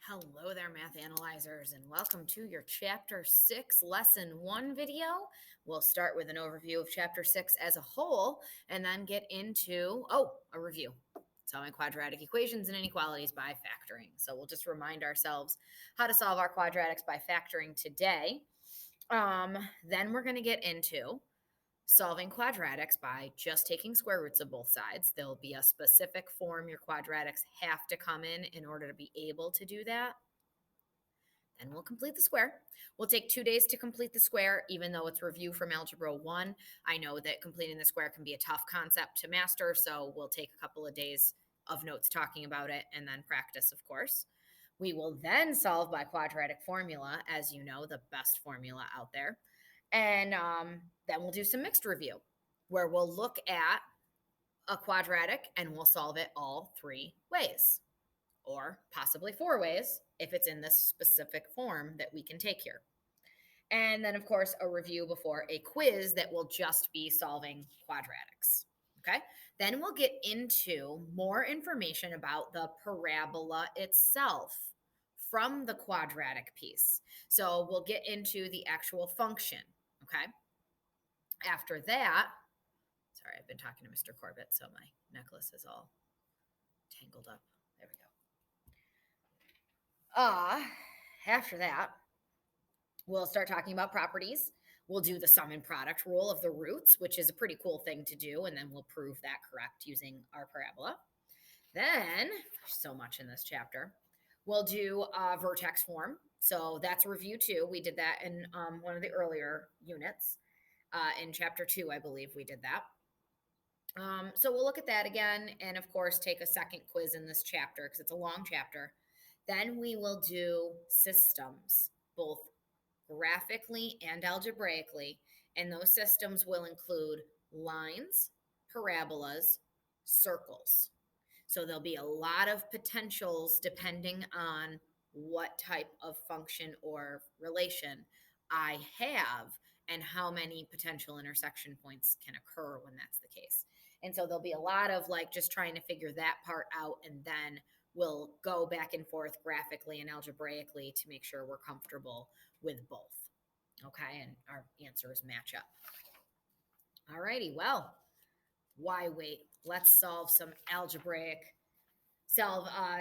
Hello there, math analyzers, and welcome to your Chapter 6 Lesson 1 video. We'll start with an overview of Chapter 6 as a whole, and then get into, a review. Solving quadratic equations and inequalities by factoring. So we'll just remind ourselves how to solve our quadratics by factoring today. Then we're going to get into solving quadratics by just taking square roots of both sides. There'll be a specific form your quadratics have to come in order to be able to do that. Then we'll complete the square. We'll take 2 days to complete the square, even though it's review from Algebra 1. I know that completing the square can be a tough concept to master, so we'll take a couple of days of notes talking about it and then practice, of course. We will then solve by quadratic formula, as you know, the best formula out there. And then we'll do some mixed review, where we'll look at a quadratic and we'll solve it all 3 ways, or possibly 4 ways if it's in this specific form that we can take here. And then, of course, a review before a quiz that will just be solving quadratics. Okay, then we'll get into more information about the parabola itself from the quadratic piece. So we'll get into the actual function. Okay, after that, sorry, I've been talking to Mr. Corbett, so my necklace is all tangled up. There we go. After that, we'll start talking about properties. We'll do the sum and product rule of the roots, which is a pretty cool thing to do, and then we'll prove that correct using our parabola. Then, there's so much in this chapter, we'll do vertex form. So that's review 2. We did that in one of the earlier units. In chapter 2, I believe we did that. So we'll look at that again, and of course, take a second quiz in this chapter because it's a long chapter. Then we will do systems, both graphically and algebraically, and those systems will include lines, parabolas, circles. So there'll be a lot of potentials depending on what type of function or relation I have and how many potential intersection points can occur when that's the case. And so there'll be a lot of like just trying to figure that part out, and then we'll go back and forth graphically and algebraically to make sure we're comfortable with both. Okay, and our answers match up. All righty, well, why wait? Let's solve some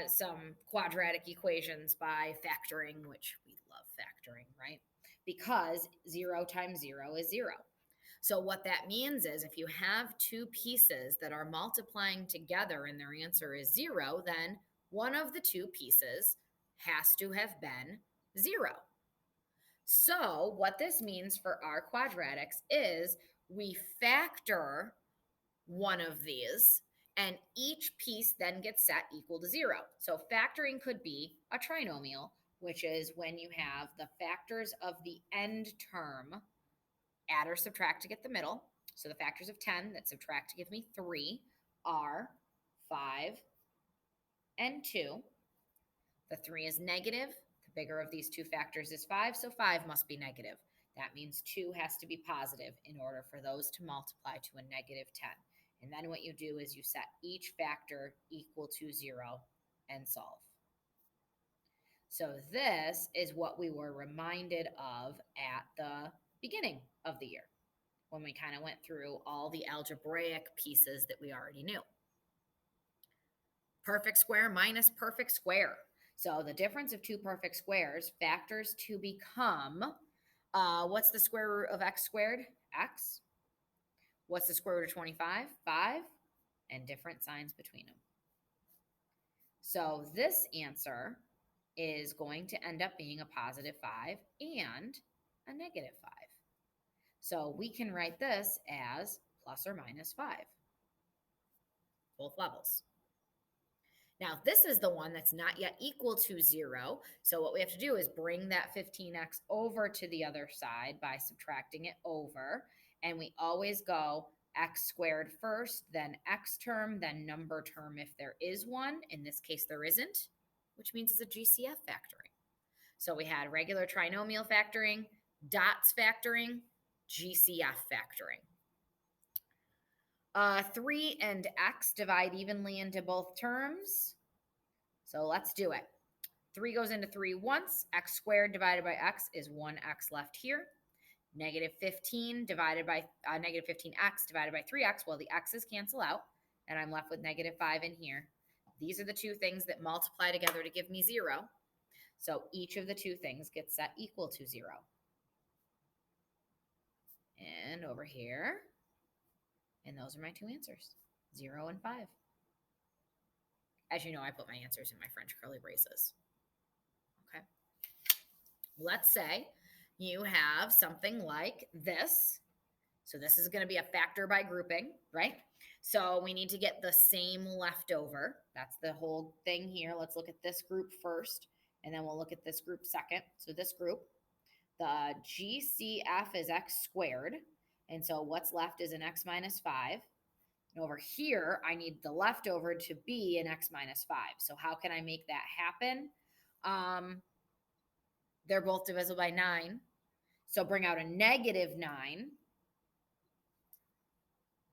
some quadratic equations by factoring, which we love factoring, right? Because 0 times 0 is 0. So what that means is if you have two pieces that are multiplying together and their answer is 0, then one of the two pieces has to have been 0. So what this means for our quadratics is we factor one of these, and each piece then gets set equal to 0. So factoring could be a trinomial, which is when you have the factors of the end term add or subtract to get the middle. So the factors of 10 that subtract to give me 3 are 5 and 2. The 3 is negative. The bigger of these two factors is 5, so 5 must be negative. That means 2 has to be positive in order for those to multiply to a negative 10. And then what you do is you set each factor equal to 0 and solve. So this is what we were reminded of at the beginning of the year when we kind of went through all the algebraic pieces that we already knew. Perfect square minus perfect square. So the difference of two perfect squares, factors to become, what's the square root of x squared? X. What's the square root of 25? 5. And different signs between them. So this answer is going to end up being a positive 5 and a negative 5. So we can write this as plus or minus 5, both levels. Now, this is the one that's not yet equal to 0. So what we have to do is bring that 15x over to the other side by subtracting it over. And we always go x squared first, then x term, then number term if there is one. In this case, there isn't, which means it's a GCF factoring. So we had regular trinomial factoring, dots factoring, GCF factoring. 3 and x divide evenly into both terms. So let's do it. 3 goes into 3 once. X squared divided by x is 1x left here. Negative 15 divided by negative 15x divided by 3x. Well, the x's cancel out, and I'm left with negative 5 in here. These are the two things that multiply together to give me 0. So each of the two things gets set equal to 0. And over here, and those are my two answers, 0 and 5. As you know, I put my answers in my French curly braces. Okay. Let's say you have something like this. So this is going to be a factor by grouping, right? So we need to get the same leftover. That's the whole thing here. Let's look at this group first, and then we'll look at this group second. So this group, the GCF is x squared. And so what's left is an x minus 5. And over here, I need the leftover to be an x minus 5. So how can I make that happen? They're both divisible by 9. So bring out a negative 9.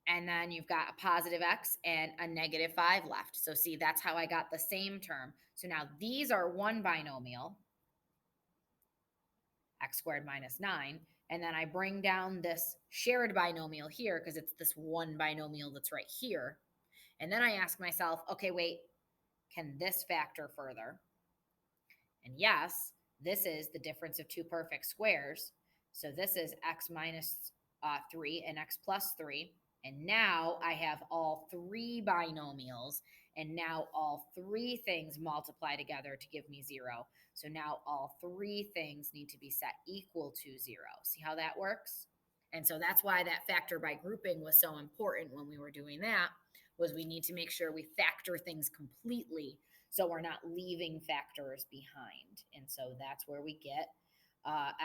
And then you've got a positive x and a negative 5 left. So see, that's how I got the same term. So now these are one binomial, x squared minus 9. And then I bring down this shared binomial here because it's this one binomial that's right here. And then I ask myself, okay, wait, can this factor further? And yes, this is the difference of two perfect squares. So this is x minus 3 and x plus 3. And now I have all three binomials, and now all three things multiply together to give me 0. So now all three things need to be set equal to 0. See how that works? And so that's why that factor by grouping was so important when we were doing that, was we need to make sure we factor things completely so we're not leaving factors behind. And so that's where we get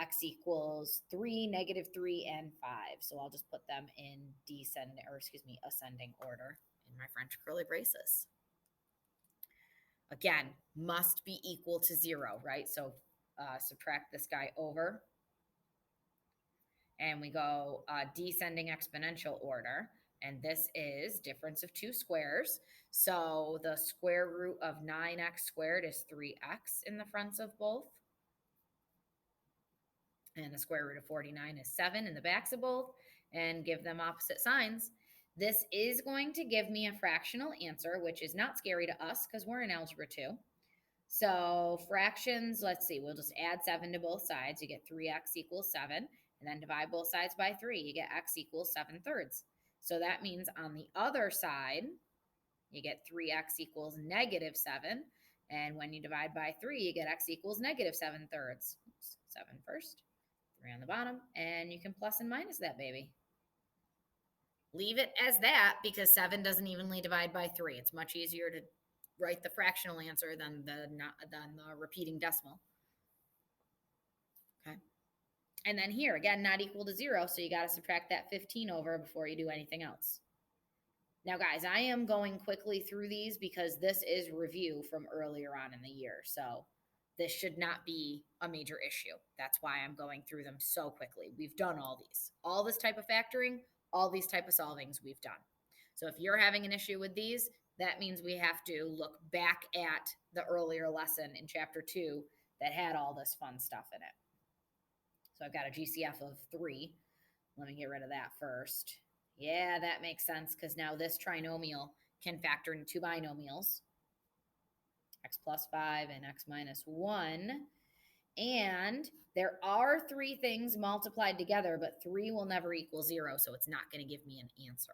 x equals 3, negative 3, and 5. So I'll just put them in ascending order in my French curly braces. Again, must be equal to 0, right? So subtract this guy over. And we go descending exponential order. And this is difference of two squares. So the square root of 9x squared is 3x in the fronts of both. And the square root of 49 is 7 in the backs of both, and give them opposite signs. This is going to give me a fractional answer, which is not scary to us because we're in Algebra 2. So fractions, let's see, we'll just add 7 to both sides. You get 3x equals 7, and then divide both sides by 3. You get x equals 7/3. So that means on the other side, you get 3x equals negative 7. And when you divide by 3, you get x equals negative 7/3. Oops, 7 first. 3 on the bottom, and you can plus and minus that baby. Leave it as that because 7 doesn't evenly divide by 3. It's much easier to write the fractional answer than the repeating decimal. Okay. And then here, again, not equal to 0, so you got to subtract that 15 over before you do anything else. Now, guys, I am going quickly through these because this is review from earlier on in the year, so this should not be a major issue. That's why I'm going through them so quickly. We've done all these. All this type of factoring, all these type of solvings we've done. So if you're having an issue with these, that means we have to look back at the earlier lesson in chapter 2 that had all this fun stuff in it. So I've got a GCF of 3. Let me get rid of that first. Yeah, that makes sense because now this trinomial can factor into two binomials, x plus 5 and x minus 1. And there are three things multiplied together, but 3 will never equal 0, so it's not going to give me an answer.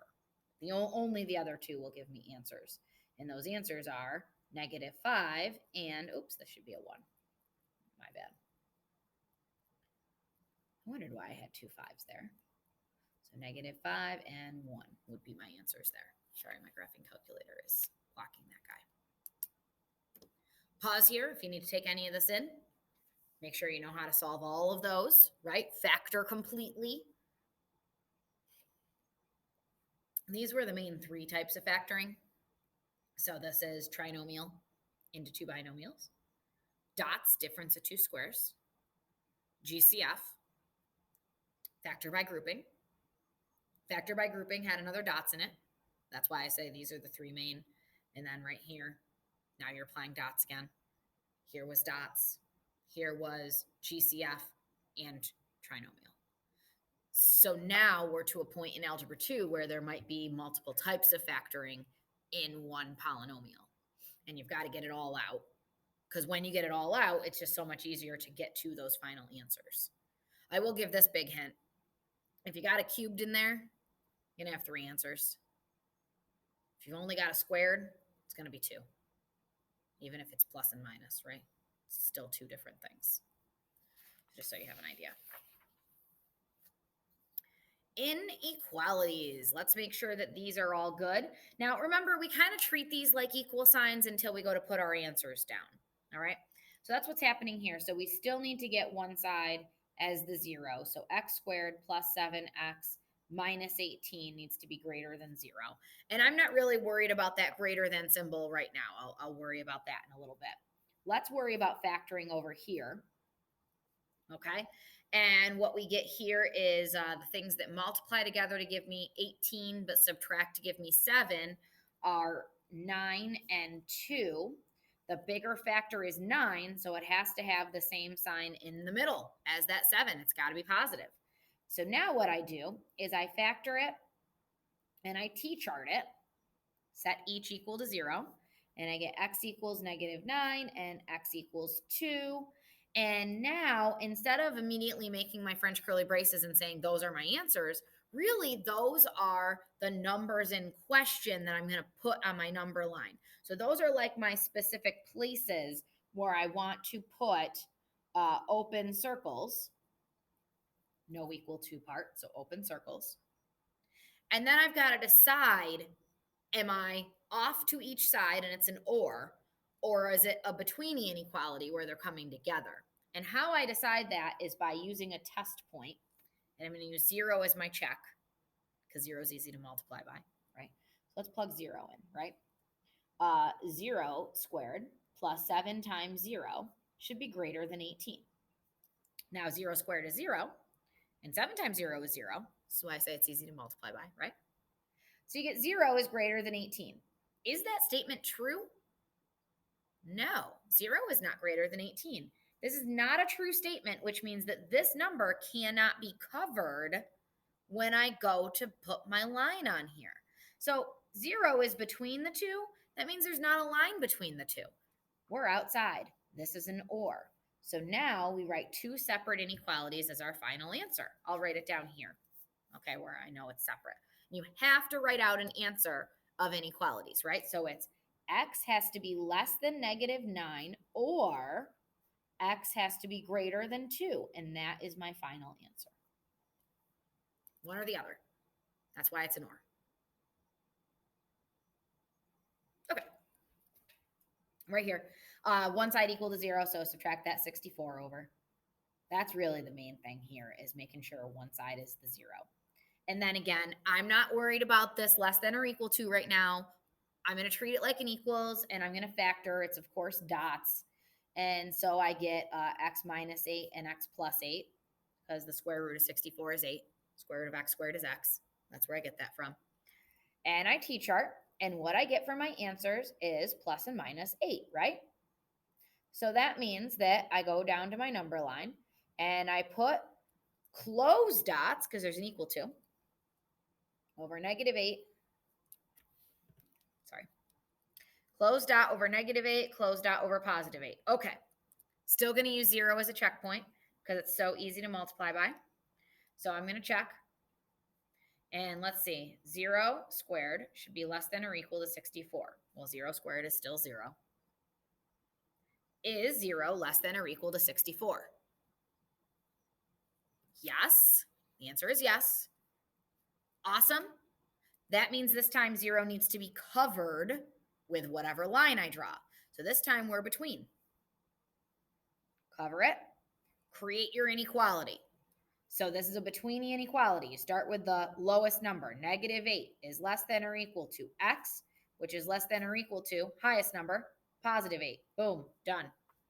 Only the other two will give me answers. And those answers are negative 5 and, oops, this should be a 1. My bad. I wondered why I had two 5s there. So negative 5 and 1 would be my answers there. Sorry, my graphing calculator is blocking that guy. Pause here if you need to take any of this in. Make sure you know how to solve all of those, right? Factor completely. These were the main 3 types of factoring. So this is trinomial into two binomials. Dots, difference of two squares. GCF, factor by grouping. Factor by grouping had another dots in it. That's why I say these are the 3 main. And then right here, now you're applying dots again. Here was dots. Here was GCF and trinomial. So now we're to a point in algebra 2 where there might be multiple types of factoring in one polynomial. And you've got to get it all out, because when you get it all out, it's just so much easier to get to those final answers. I will give this big hint. If you got a cubed in there, you're going to have 3 answers. If you've only got a squared, it's going to be 2. Even if it's plus and minus, right? It's still 2 different things. Just so you have an idea. Inequalities. Let's make sure that these are all good. Now, remember, we kind of treat these like equal signs until we go to put our answers down. All right? So that's what's happening here. So we still need to get one side as the 0. So x squared plus 7x minus 18 needs to be greater than 0. And I'm not really worried about that greater than symbol right now. I'll worry about that in a little bit. Let's worry about factoring over here. Okay? And what we get here is the things that multiply together to give me 18, but subtract to give me 7 are 9 and 2. The bigger factor is 9, so it has to have the same sign in the middle as that 7. It's got to be positive. So now what I do is I factor it, and I t-chart it, set each equal to 0, and I get x equals negative 9 and x equals 2. And now, instead of immediately making my French curly braces and saying those are my answers, really those are the numbers in question that I'm going to put on my number line. So those are like my specific places where I want to put open circles. No equal to part, so open circles. And then I've got to decide, am I off to each side and it's an or is it a betweeny inequality where they're coming together? And how I decide that is by using a test point. And I'm going to use 0 as my check, because 0 is easy to multiply by, right? So let's plug 0 in, right? 0 squared plus 7 times 0 should be greater than 18. Now 0 squared is 0, and 7 times 0 is 0. So I say it's easy to multiply by, right? So you get 0 is greater than 18. Is that statement true? No, 0 is not greater than 18. This is not a true statement, which means that this number cannot be covered when I go to put my line on here. So 0 is between the two. That means there's not a line between the two. We're outside. This is an or. So now we write 2 separate inequalities as our final answer. I'll write it down here, okay, where I know it's separate. You have to write out an answer of inequalities, right? So it's x has to be less than negative 9 or x has to be greater than 2, and that is my final answer. One or the other. That's why it's an or. Okay. Right here. One side equal to 0, so subtract that 64 over. That's really the main thing here, is making sure one side is the 0. And then again, I'm not worried about this less than or equal to right now. I'm going to treat it like an equals, and I'm going to factor. It's, of course, dots. And so I get x minus 8 and x plus 8, because the square root of 64 is 8. Square root of x squared is x. That's where I get that from. And I t-chart, and what I get from my answers is plus and minus 8, right? So that means that I go down to my number line, and I put closed dots, because there's an equal to, over negative 8. Sorry. Closed dot over negative 8, closed dot over positive 8. Okay. Still going to use 0 as a checkpoint because it's so easy to multiply by. So I'm going to check. And let's see. 0 squared should be less than or equal to 64. Well, 0 squared is still 0. Is 0 less than or equal to 64? Yes. The answer is yes. Awesome. That means this time 0 needs to be covered with whatever line I draw. So this time we're between. Cover it. Create your inequality. So this is a betweeny inequality. You start with the lowest number. Negative 8 is less than or equal to x, which is less than or equal to highest number, positive 8. Boom, done.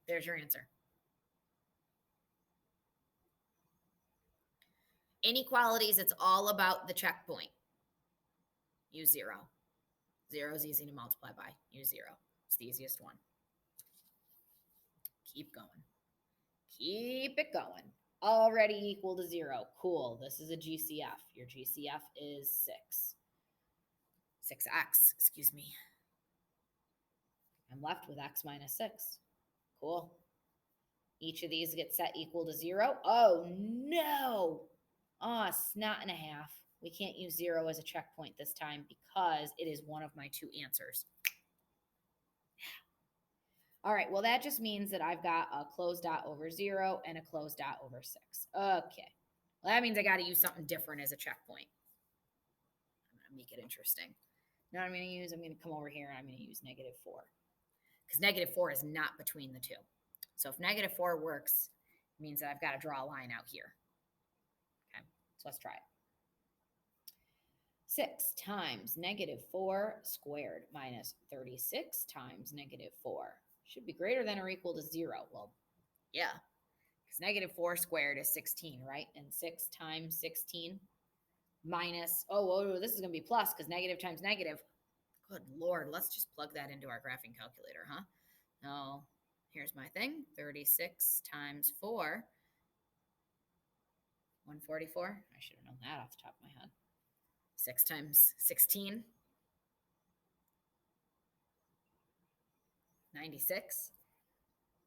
There's your answer. Inequalities, it's all about the checkpoint. Use 0. 0 is easy to multiply by. Use 0. It's the easiest one. Keep going. Keep it going. Already equal to 0. Cool. This is a GCF. Your GCF is 6. 6x, excuse me. I'm left with x minus 6. Cool. Each of these gets set equal to 0. Oh, no. Ah, snot and a half. We can't use 0 as a checkpoint this time because it is one of my two answers. All right, well, that just means that I've got a closed dot over 0 and a closed dot over 6. Okay. Well, that means I got to use something different as a checkpoint. I'm going to make it interesting. Now I'm going to come over here and I'm going to use -4. Because -4 is not between the two. So if -4 works, it means that I've got to draw a line out here. Okay, so let's try it. 6 times -4 squared minus 36 times -4 should be greater than or equal to 0. Well, yeah, because -4 squared is 16, right? And 6 times 16 minus, this is going to be plus because negative times negative. Good Lord, let's just plug that into our graphing calculator, huh? No, here's my thing. 36 times 4, 144. I should have known that off the top of my head. 6 times 16, 96.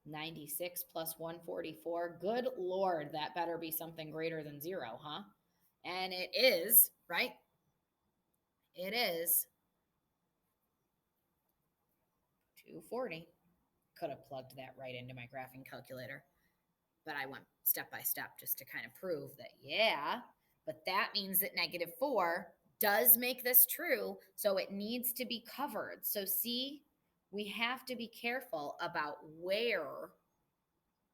96 plus 144. Good Lord, that better be something greater than 0, huh? And it is, right? It is 240. Could have plugged that right into my graphing calculator, but I went step by step just to kind of prove that, yeah, but that means that -4 does make this true, so it needs to be covered. So see, we have to be careful about where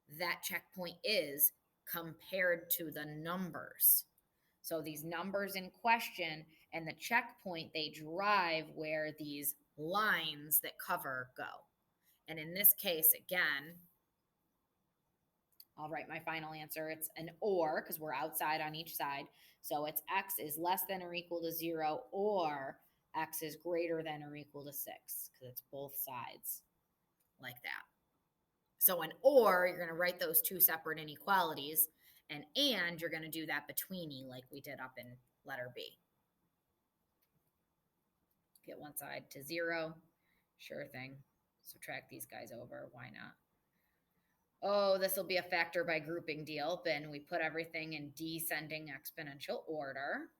that checkpoint is compared to the numbers. So these numbers in question and the checkpoint, they drive where these lines that cover go. And in this case, again, I'll write my final answer. It's an or because we're outside on each side. So it's x is less than or equal to 0 or x is greater than or equal to 6 because it's both sides like that. So an or, you're going to write those two separate inequalities, and you're going to do that betweeny like we did up in letter B. Get one side to 0. Sure thing. Subtract these guys over. Why not? Oh, this will be a factor by grouping deal. Then we put everything in descending exponential order.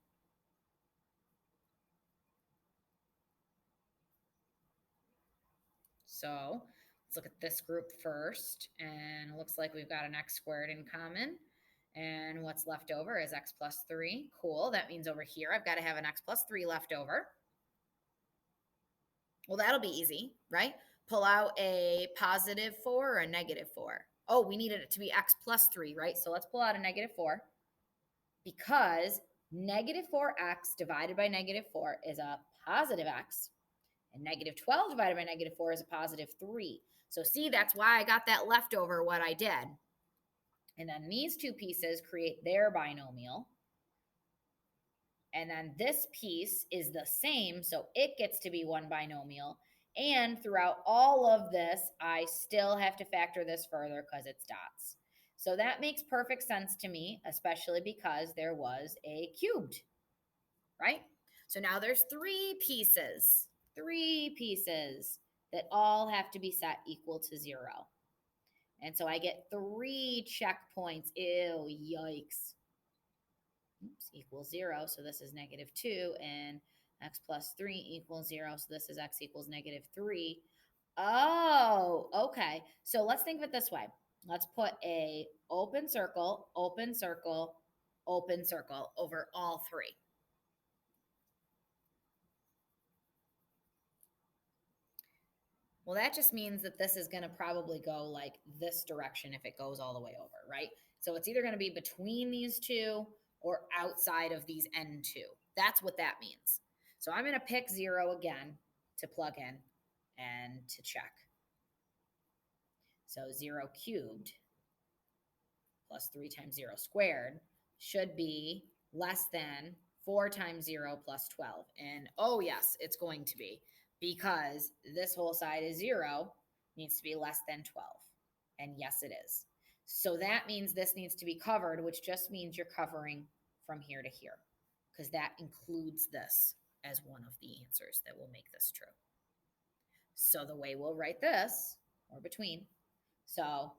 So let's look at this group first. And it looks like we've got an x squared in common. And what's left over is x plus 3. Cool. That means over here I've got to have an x plus 3 left over. Well, that'll be easy, right? Pull out a +4 or a -4. Oh, we needed it to be x plus 3, right? So let's pull out a -4 because -4x divided by -4 is a positive x, and -12 divided by -4 is a positive 3. So see, that's why I got that leftover what I did. And then these two pieces create their binomial. And then this piece is the same, so it gets to be one binomial. And throughout all of this, I still have to factor this further because it's dots. So that makes perfect sense to me, especially because there was a cubed, right? So now there's three pieces that all have to be set equal to 0. And so I get 3 checkpoints. Ew, yikes. Oops, equals 0. So this is -2, and x plus 3 equals 0. So this is x equals -3. Oh, okay. So let's think of it this way. Let's put a open circle, open circle, open circle over all 3. Well, that just means that this is going to probably go like this direction if it goes all the way over, right? So it's either going to be between these two or outside of these N2. That's what that means. So I'm going to pick 0 again to plug in and to check. So 0 cubed plus 3 times 0 squared should be less than 4 times 0 plus 12. And oh yes, it's going to be, because this whole side is 0, needs to be less than 12. And yes, it is. So that means this needs to be covered, which just means you're covering from here to here, because that includes this as one of the answers that will make this true. So the way we'll write this, or between, so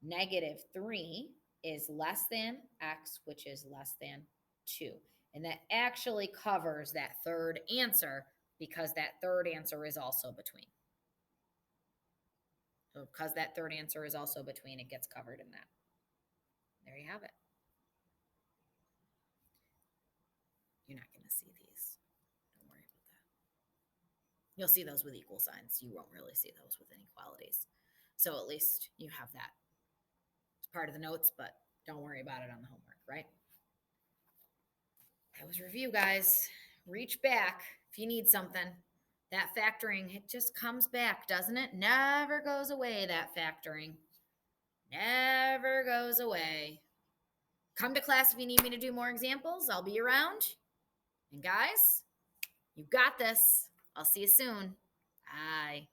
-3 is less than x, which is less than 2. And that actually covers that third answer because that third answer is also between. So because that third answer is also between, it gets covered in that. There you have it. You're not going to see these. Don't worry about that. You'll see those with equal signs. You won't really see those with inequalities. So at least you have that. It's part of the notes, but don't worry about it on the homework, right? That was review, guys. Reach back if you need something. That factoring, it just comes back, doesn't it? Never goes away, that factoring. Never goes away. Come to class if you need me to do more examples. I'll be around. And guys, you got this. I'll see you soon. Bye.